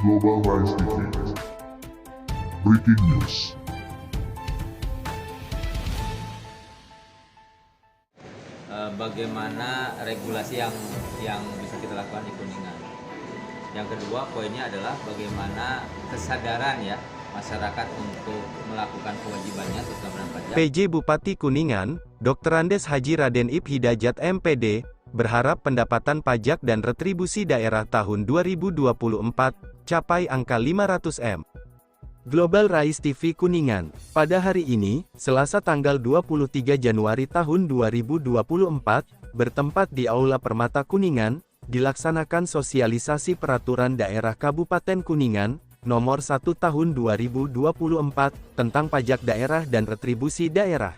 Global Rise TV. Breaking News. Bagaimana regulasi yang bisa kita lakukan di Kuningan. Yang kedua poinnya adalah bagaimana kesadaran ya masyarakat untuk melakukan kewajibannya terutama pajak. PJ Bupati Kuningan, Dr. Andes Haji Raden Ip Hidayat MPD, berharap pendapatan pajak dan retribusi daerah tahun 2024 capai angka 500 M. Global Rise TV Kuningan, pada hari ini, Selasa tanggal 23 Januari tahun 2024, bertempat di Aula Permata Kuningan, dilaksanakan sosialisasi peraturan daerah Kabupaten Kuningan, nomor 1 tahun 2024, tentang pajak daerah dan retribusi daerah.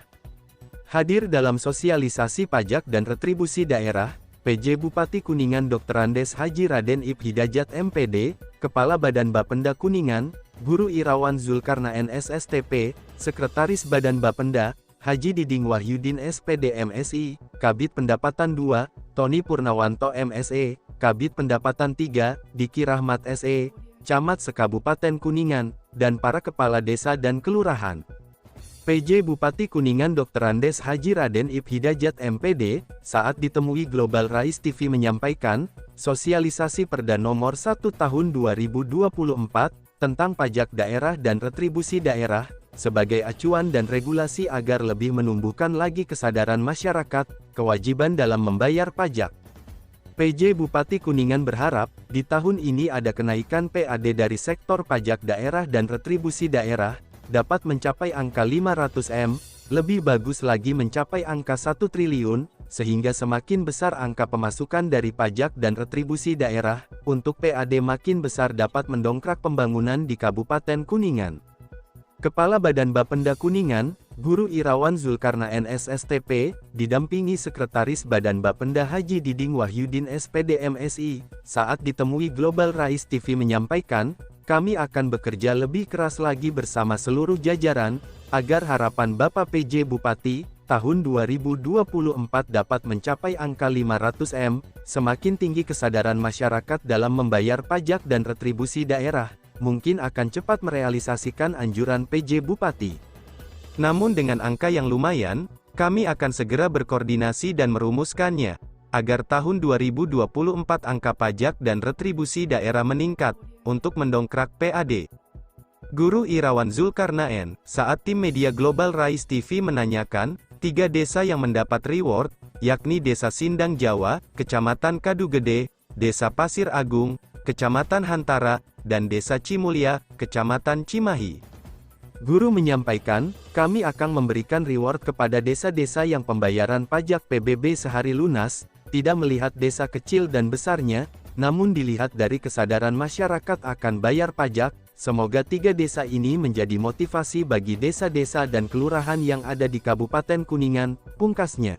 Hadir dalam sosialisasi pajak dan retribusi daerah, PJ Bupati Kuningan Dr. Andes Haji Raden Ip Hidayat MPD, Kepala Badan Bapenda Kuningan, Guru Irawan Zulkarnaen SSTP, Sekretaris Badan Bapenda, Haji Diding Wahyudin SPD MSI, Kabid Pendapatan 2, Tony Purnawanto MSE, Kabid Pendapatan 3, Diki Rahmat SE, Camat Sekabupaten Kuningan, dan para Kepala Desa dan Kelurahan. PJ Bupati Kuningan Dr. Andes Haji Raden Ip Hidayat MPD, saat ditemui Global Rise TV menyampaikan, sosialisasi Perda nomor 1 tahun 2024, tentang pajak daerah dan retribusi daerah, sebagai acuan dan regulasi agar lebih menumbuhkan lagi kesadaran masyarakat, kewajiban dalam membayar pajak. PJ Bupati Kuningan berharap, di tahun ini ada kenaikan PAD dari sektor pajak daerah dan retribusi daerah, dapat mencapai angka 500 M, lebih bagus lagi mencapai angka 1 triliun, sehingga semakin besar angka pemasukan dari pajak dan retribusi daerah, untuk PAD makin besar dapat mendongkrak pembangunan di Kabupaten Kuningan. Kepala Badan Bapenda Kuningan, Guru Irawan Zulkarnaen SSTP, didampingi Sekretaris Badan Bapenda Haji Diding Wahyudin SPD MSI, saat ditemui Global Rise TV menyampaikan, kami akan bekerja lebih keras lagi bersama seluruh jajaran, agar harapan Bapak PJ Bupati, tahun 2024 dapat mencapai angka 500 M, semakin tinggi kesadaran masyarakat dalam membayar pajak dan retribusi daerah, mungkin akan cepat merealisasikan anjuran PJ Bupati. Namun dengan angka yang lumayan, kami akan segera berkoordinasi dan merumuskannya, agar tahun 2024 angka pajak dan retribusi daerah meningkat, untuk mendongkrak PAD. Guru Irawan Zulkarnaen, saat tim media Global Rise TV menanyakan, 3 desa yang mendapat reward, yakni Desa Sindang Jawa, Kecamatan Kadugede, Desa Pasir Agung, Kecamatan Hantara, dan Desa Cimulya, Kecamatan Cimahi. Guru menyampaikan, kami akan memberikan reward kepada desa-desa yang pembayaran pajak PBB sehari lunas, tidak melihat desa kecil dan besarnya, namun dilihat dari kesadaran masyarakat akan bayar pajak. Semoga 3 desa ini menjadi motivasi bagi desa-desa dan kelurahan yang ada di Kabupaten Kuningan, pungkasnya.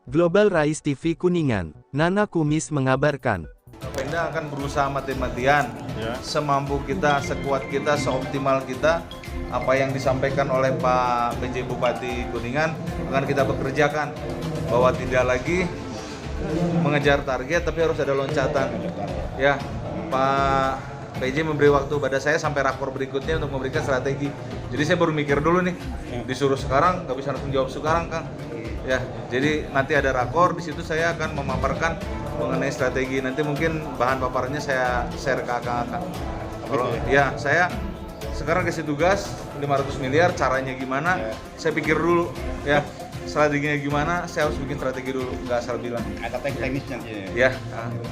Global Rise TV Kuningan, Nana Kumis mengabarkan. Pemda akan berusaha mati-matian, semampu kita, sekuat kita, seoptimal kita. Apa yang disampaikan oleh Pak PJ Bupati Kuningan akan kita bekerjakan, bahwa tidak lagi mengejar target tapi harus ada loncatan. Ya, Pak PJ memberi waktu pada saya sampai rakor berikutnya untuk memberikan strategi. Jadi saya baru mikir dulu nih, disuruh sekarang nggak bisa langsung jawab sekarang, Kang. Ya, jadi nanti ada rakor, di situ saya akan memaparkan mengenai strategi. Nanti mungkin bahan paparannya saya share ke Kang. Kalau ya saya sekarang kasih tugas 500 miliar, caranya gimana? Saya pikir dulu, ya. Strateginya gimana, saya harus bikin strategi dulu, nggak asal bilang. Ada teknisnya. Ya,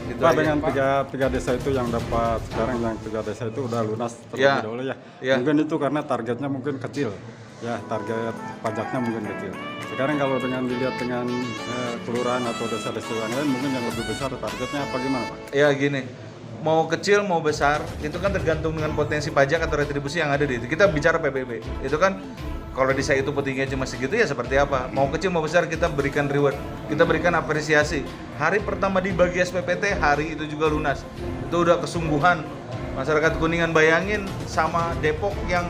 itu Pak, dengan tiga desa itu yang dapat sekarang, yang 3 desa itu udah lunas terlebih dahulu ya. Mungkin itu karena targetnya mungkin kecil, ya target pajaknya mungkin kecil. Sekarang kalau dengan dilihat dengan kelurahan atau desa-desa yang lain, mungkin yang lebih besar targetnya apa gimana Pak? Ya gini, mau kecil mau besar, itu kan tergantung dengan potensi pajak atau retribusi yang ada di itu. Kita bicara PBB, itu kan kalau desa itu petingginya cuma segitu ya seperti apa. Mau kecil mau besar kita berikan reward, kita berikan apresiasi. Hari pertama dibagi SPPT, hari itu juga lunas. Itu udah kesungguhan masyarakat Kuningan. Bayangin sama Depok yang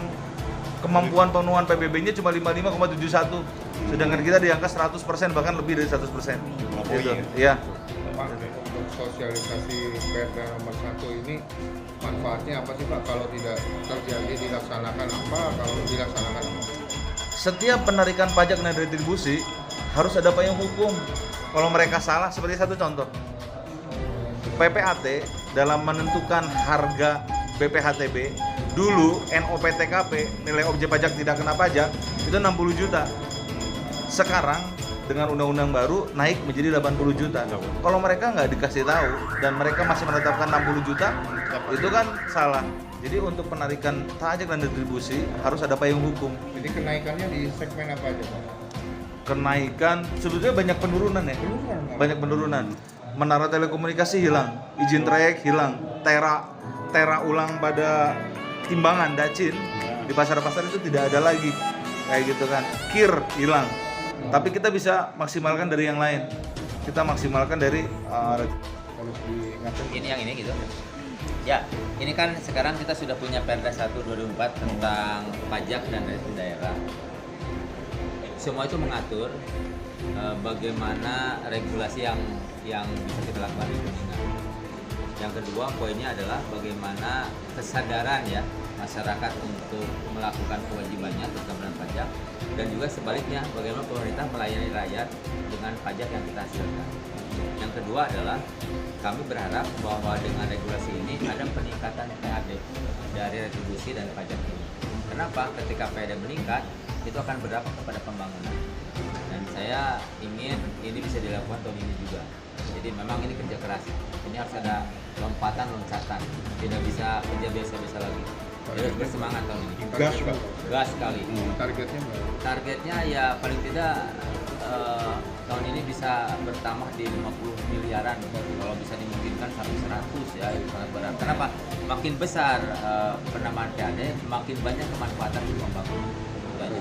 kemampuan pemenuhan PBB-nya cuma 55,71, sedangkan kita di angka 100%, bahkan lebih dari 100%. Gitu. Ya. sosialisasi Perda nomor 1 ini manfaatnya apa sih Pak kalau tidak terjadi dilaksanakan apa, kalau dilaksanakan apa? Setiap penarikan pajak dan retribusi harus ada payung hukum. Kalau mereka salah, seperti satu contoh, PPAT dalam menentukan harga BPHTB dulu NOPTKP, nilai objek pajak tidak kena pajak, itu 60 juta. Sekarang dengan undang-undang baru naik menjadi 80 juta. Kalau mereka nggak dikasih tahu dan mereka masih menetapkan 60 juta, itu kan salah. Jadi untuk penarikan pajak dan retribusi harus ada payung hukum. Jadi kenaikannya di segmen apa aja Pak? Kenaikan sebetulnya banyak penurunan ya. Banyak penurunan. Menara telekomunikasi hilang, izin trayek hilang, tera ulang pada timbangan dacin di pasar-pasar itu tidak ada lagi. Kayak gitu kan. Kir hilang. Tapi kita bisa maksimalkan dari yang lain. Kita maksimalkan dari Harus diingatkan. Ini yang ini gitu. Ya, ini kan sekarang kita sudah punya Perda 1 2004 tentang pajak dan retribusi daerah. Semua itu mengatur bagaimana regulasi yang bisa kita lakukan di Kuningan. Yang kedua poinnya adalah bagaimana kesadaran ya masyarakat untuk melakukan kewajibannya terutama dengan pajak, dan juga sebaliknya bagaimana pemerintah melayani rakyat dengan pajak yang kita hasilkan. Yang kedua adalah kami berharap bahwa dengan regulasi ini ada peningkatan PAD dari retribusi dan pajak ini. Kenapa? Ketika PAD meningkat, itu akan berdampak kepada pembangunan. Dan saya ingin ini bisa dilakukan tahun ini juga. Jadi memang ini kerja keras. Ini harus ada lompatan. Tidak bisa kerja biasa-biasa lagi. Jadi harus bersemangat tahun ini. Gas sekali. Targetnya berapa? Targetnya ya paling tidak tahun ini bisa bertambah di 50 miliaran. Kalau bisa dimungkinkan sampai 100 ya, itu sangat berat. Kenapa? Makin besar penambahan PAD, makin banyak kemanfaatan untuk pembangunan. Itu aja.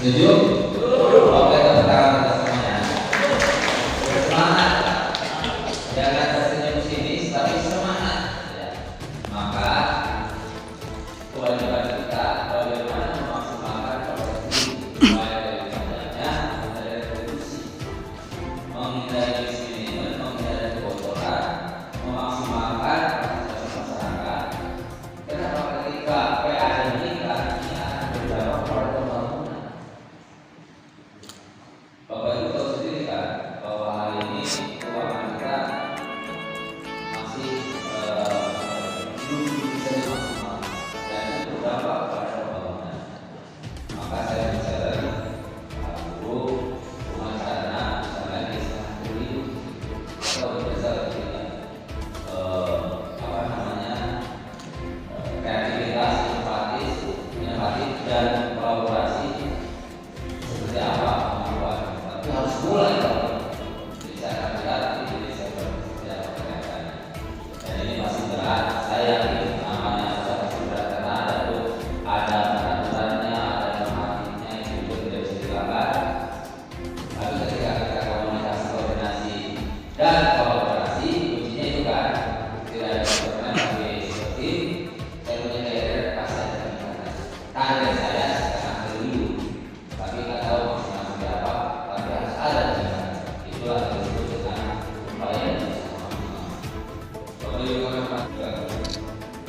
Setuju? Oke, tepuk tangan untuk semuanya. Semangat. Jangan tersenyum sinis, tapi semangat. Ya. Maka kewajiban kita bagaimana memaksimalkan potensi supaya dari pajaknya ada retribusi, menghindari miskinity, menghindari kebocoran, memaksimalkan partisipasi masyarakat. Kenapa ketika PA ini artinya akan berdampak pada pembangunan? Bapak Ibu tahu sendiri kan bahwa hari ini keuangan kita masih belum bisa dimaksimalkan dan itu berdampak pada pembangunan. Maka saya bicara guru rumah sana misalnya di Santuri atau berdasar apa namanya kreativitas, inovatif dan kolaborasi seperti apa kemampuan. Tapi harus mulai dong. Jadi saya akan lihat di Indonesia seperti apa kenaikannya. Dan ini masih berat. Saya yakin namanya masih berat karena ada peraturannya, ada normatifnya yang juga tidak bisa dilanggar. Tapi ketika kita komunikasi, koordinasi dan kolaborasi, kuncinya itu kan tidak ada peraturan tapi seperti saya punya daerah pasti ada peningkatan. Target saya sekarang triliun, tapi nggak tahu maksimal berapa, tapi harus ada peningkatan. Itulah yang disebut dengan upaya yang bersama-sama. Bapak Ibu kami hormati,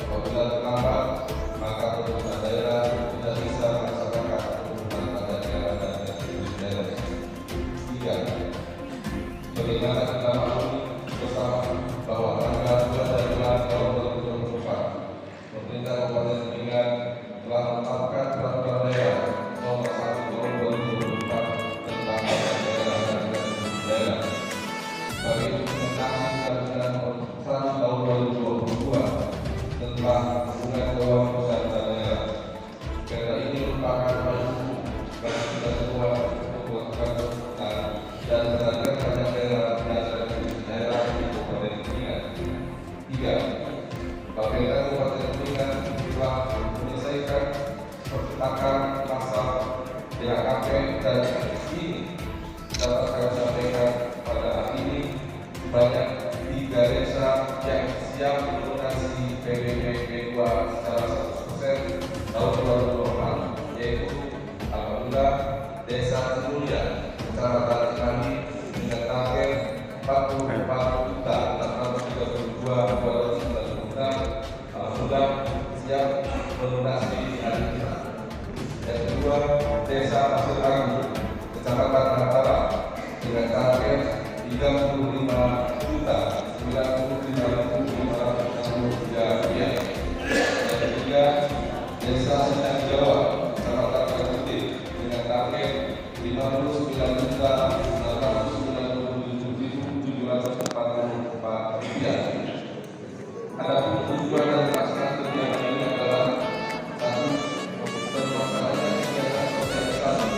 apabila terlambat, maka pemerintah daerah tidak bisa melaksanakan kebutuhan pada daerah dan daerah. Tiga, bagaimana kita maklumi bersama bahwa tanggal 2 Januari tahun 2024 pemerintah Kabupaten Kuningan telah menetapkan peraturan daerah nomor 1 tahun 2024 tentang daerah dan daerah sebagai implementasi peraturan nomor 1 tahun 2022 tentang hubungan keuangan pusat dan daerah. Perda ini merupakan payung hukum bagi kita semua untuk melakukan perubahan dan menegakkan pajak daerah dan daerah di Kabupaten Kuningan. Tiga, pemerintah Kabupaten Kuningan telah menyelesaikan percetakan pasal BAKP dan ini dapat kami sampaikan pada hari ini banyak 3 desa yang siap melunasi PDP P2 secara 100% tahun 2024, yaitu alhamdulillah Desa Mulia, Kecamatan Cimahi dengan target 44.632.296 alhamdulillah siap melunasi hari ini. Yang kedua, Desa Pasir Angin, Kecamatan Antara dengan target 35.095.563 rupiah. Yang ketiga, Desa Sindang Jawa, Kecamatan Kabupaten dengan target 59.897.744 rupiah. Adapun tujuan dan pelaksanaan kegiatan ini adalah satu, pelaksanaan kegiatan sosialisasi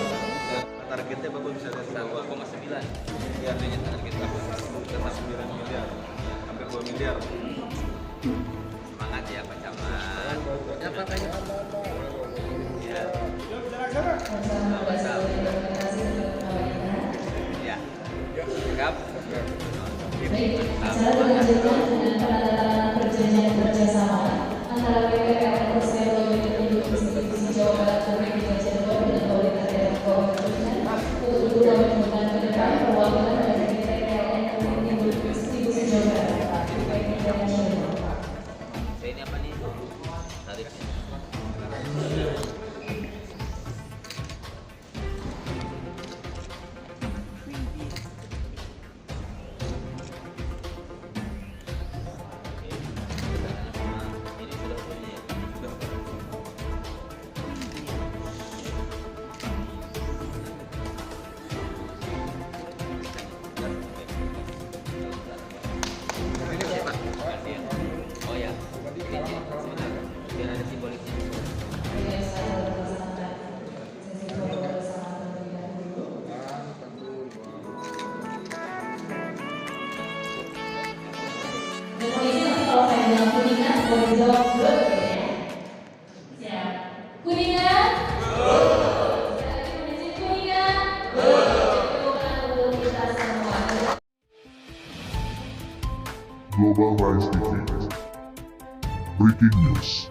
dan targetnya Bapak bisa lihat 2,9 ya, artinya target Bapak 1,9 miliar, hampir 2 miliar. Semangat ya Pak Camat. Apa kayak ya. Ya. Siap. Baik, acara dilanjutkan dengan penandatanganan perjanjian kerjasama antara PPPL Persero Unit Institusi Jawa Barat Republik Cirebon dengan pemerintah daerah Kabupaten Kuningan untuk guna mengembangkan ke depan perwakilan dari PPPLN Unit Institusi Jawa Barat Republik Cirebon. Ini apa nih? Tarik. Oh ya, biar ada simboliknya. Kalau saya bilang Kuningan, boleh jawab good ya. Siap. Kuningan. Sekali lagi Global Rise TV. Breaking News.